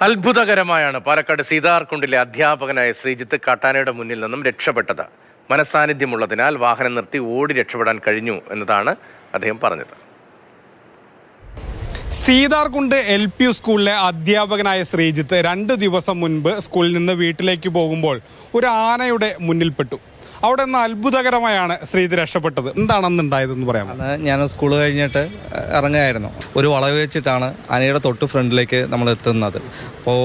അത്ഭുതകരമായാണ് പാലക്കാട് സീതാർകുണ്ടിലെ അധ്യാപകനായ ശ്രീജിത്ത് കാട്ടാനയുടെ മുന്നിൽ നിന്നും രക്ഷപ്പെട്ടത്. മനസാന്നിധ്യമുള്ളതിനാൽ വാഹനം നിർത്തി ഓടി രക്ഷപ്പെടാൻ കഴിഞ്ഞു എന്നതാണ് അദ്ദേഹം പറഞ്ഞത്. സീതാർകുണ്ട് LP സ്കൂളിലെ അധ്യാപകനായ ശ്രീജിത്ത് 2 ദിവസം മുൻപ് സ്കൂളിൽ നിന്ന് വീട്ടിലേക്ക് പോകുമ്പോൾ ഒരു ആനയുടെ മുന്നിൽപ്പെട്ടു. അവിടെ നിന്ന് അത്ഭുതകരമായാണ് ശ്രീജിത്ത് രക്ഷപ്പെട്ടത്. എന്താണെന്ന് ഉണ്ടായതെന്ന് പറയാം. ഞാൻ സ്കൂൾ കഴിഞ്ഞിട്ട് ഇറങ്ങുകയായിരുന്നു. ഒരു വളവ് വെച്ചിട്ടാണ് ആനയുടെ തൊട്ട് ഫ്രണ്ടിലേക്ക് നമ്മൾ എത്തുന്നത്. അപ്പോൾ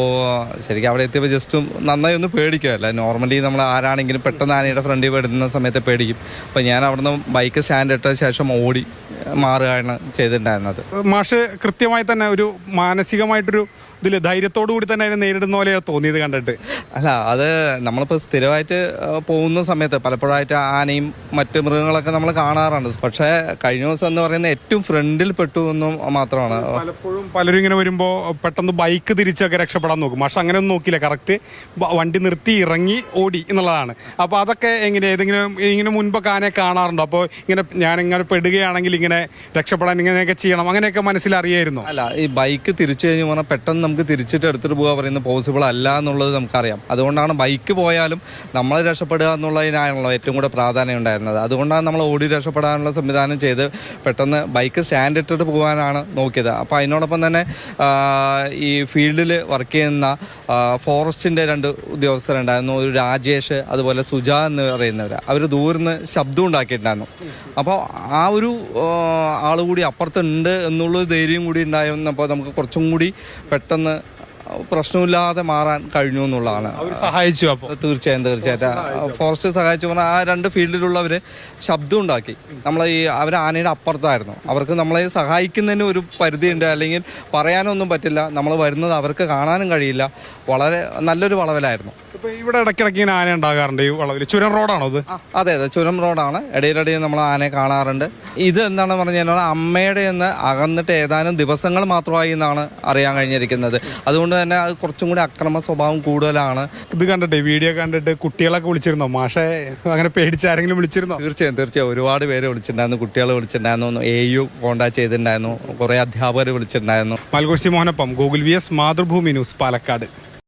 ശരിക്കും അവിടെ എത്തിയപ്പോൾ ജസ്റ്റ് നന്നായി ഒന്ന് പേടിക്കുമല്ല. നോർമലി നമ്മൾ ആരാണെങ്കിലും പെട്ടെന്ന് ആനയുടെ ഫ്രണ്ടിൽ പെടുന്ന സമയത്ത് പേടിക്കും. അപ്പോൾ ഞാൻ അവിടുന്ന് ബൈക്ക് സ്റ്റാൻഡ് ഇട്ട ശേഷം ഓടി മാറുകയാണ് ചെയ്തിട്ടുണ്ടായിരുന്നത്. മാഷ് കൃത്യമായി തന്നെ ഒരു മാനസികമായിട്ടൊരു ഇതിൽ ധൈര്യത്തോടു കൂടി തന്നെ അതിനെ നേരിടുന്ന പോലെയാണ് തോന്നിയത് കണ്ടിട്ട്. അല്ല, അത് നമ്മളിപ്പോൾ സ്ഥിരമായിട്ട് പോകുന്ന സമയത്ത് പലപ്പോഴായിട്ട് ആനയും മറ്റ് മൃഗങ്ങളൊക്കെ നമ്മൾ കാണാറുണ്ട്. പക്ഷേ കഴിഞ്ഞ ദിവസം എന്ന് പറയുന്നത് ഏറ്റവും ഫ്രണ്ടിൽ പെട്ടു എന്നും മാത്രമാണ്. പലപ്പോഴും പലരും ഇങ്ങനെ വരുമ്പോൾ പെട്ടെന്ന് ബൈക്ക് തിരിച്ചൊക്കെ രക്ഷപ്പെടാൻ നോക്കും. പക്ഷെ അങ്ങനെ ഒന്നും നോക്കിയില്ല, കറക്റ്റ് വണ്ടി നിർത്തി ഇറങ്ങി ഓടി എന്നുള്ളതാണ്. അപ്പോൾ അതൊക്കെ ഇങ്ങനെ മുൻപൊക്കെ ആനയെ കാണാറുണ്ടോ? അപ്പോൾ ഞാനിങ്ങനെ പെടുകയാണെങ്കിൽ ഇങ്ങനെ രക്ഷപ്പെടാൻ ഇങ്ങനെയൊക്കെ ചെയ്യണം, അങ്ങനെയൊക്കെ മനസ്സിലറിയായിരുന്നു. അല്ല, ഈ ബൈക്ക് തിരിച്ചു കഴിഞ്ഞ് പറഞ്ഞാൽ പെട്ടെന്ന് നമുക്ക് തിരിച്ചിട്ട് എടുത്തിട്ട് പോകാൻ പറയുന്നത് പോസിബിൾ അല്ല എന്നുള്ളത് നമുക്കറിയാം. അതുകൊണ്ടാണ് ബൈക്ക് പോയാലും നമ്മൾ രക്ഷപ്പെടുക എന്നുള്ളതിനാണല്ലോ ഏറ്റവും കൂടെ പ്രാധാന്യം ഉണ്ടായിരുന്നത്. അതുകൊണ്ടാണ് നമ്മൾ ഓടി രക്ഷപ്പെടാനുള്ള സംവിധാനം ചെയ്ത് പെട്ടെന്ന് ബൈക്ക് സ്റ്റാൻഡ് ഇട്ടിട്ട് പോകാനാണ് നോക്കിയത്. അപ്പോൾ അതിനോടൊപ്പം തന്നെ ഈ ഫീൽഡിൽ വർക്ക് ചെയ്യുന്ന ഫോറസ്റ്റിൻ്റെ 2 ഉദ്യോഗസ്ഥരുണ്ടായിരുന്നു. ഒരു രാജേഷ്, അതുപോലെ സുജ എന്ന് പറയുന്നവർ. അവർ ദൂരന്ന് ശബ്ദം ഉണ്ടാക്കിയിട്ടുണ്ടായിരുന്നു. അപ്പോൾ ആ ഒരു ആളുകൂടി അപ്പുറത്തുണ്ട് എന്നുള്ളൊരു ധൈര്യം കൂടി ഉണ്ടായിരുന്നപ്പോൾ നമുക്ക് കുറച്ചും കൂടി പെട്ടെന്ന് പ്രശ്നമില്ലാതെ മാറാൻ കഴിഞ്ഞു എന്നുള്ളതാണ്. സഹായിച്ചു. അപ്പോൾ തീർച്ചയായിട്ടും ഫോറസ്റ്റ് സഹായിച്ചു പറഞ്ഞാൽ ആ 2 ഫീൽഡിലുള്ളവർ ശബ്ദം ഉണ്ടാക്കി. അവർ ആനയുടെ അപ്പുറത്തായിരുന്നു. അവർക്ക് നമ്മളെ സഹായിക്കുന്നതിന് ഒരു പരിധിയുണ്ട്, അല്ലെങ്കിൽ പറയാനൊന്നും പറ്റില്ല. നമ്മൾ വരുന്നത് അവർക്ക് കാണാനും കഴിയില്ല. വളരെ നല്ലൊരു വളവിലായിരുന്നു. ഇവിടെ ഇടയ്ക്കിടയ്ക്ക് ഇങ്ങനെ ആന ഉണ്ടാകാറുണ്ട്. ഈ വളവിൽ ചുരം റോഡാണോ അത്? അതെ, ചുരം റോഡാണ്. ഇടയിലിടയിൽ നമ്മൾ ആനയെ കാണാറുണ്ട്. ഇത് എന്താണ് പറഞ്ഞു കഴിഞ്ഞാൽ അമ്മയുടെ നിന്ന് അകന്നിട്ട് ഏതാനും ദിവസങ്ങൾ മാത്രമായി എന്നാണ് അറിയാൻ കഴിഞ്ഞിരിക്കുന്നത്. അതുകൊണ്ട് തന്നെ അത് കുറച്ചും കൂടി അക്രമ സ്വഭാവം കൂടുതലാണ്. ഇത് കണ്ടിട്ട് വീഡിയോ കണ്ടിട്ട് കുട്ടികളൊക്കെ വിളിച്ചിരുന്നോ? മാഷെ അങ്ങനെ പേടിച്ച് ആരെങ്കിലും വിളിച്ചിരുന്നോ? തീർച്ചയായും ഒരുപാട് പേര് വിളിച്ചിട്ടുണ്ടായിരുന്നു. കുട്ടികൾ വിളിച്ചിട്ടുണ്ടായിരുന്നു, AU കോൺടാക്ട് ചെയ്തിട്ടുണ്ടായിരുന്നു, കുറേ അധ്യാപകർ വിളിച്ചിട്ടുണ്ടായിരുന്നു. മൽകുഴ്സി മോഹനൊപ്പം Google VS Mathrubhumi news Palakkad.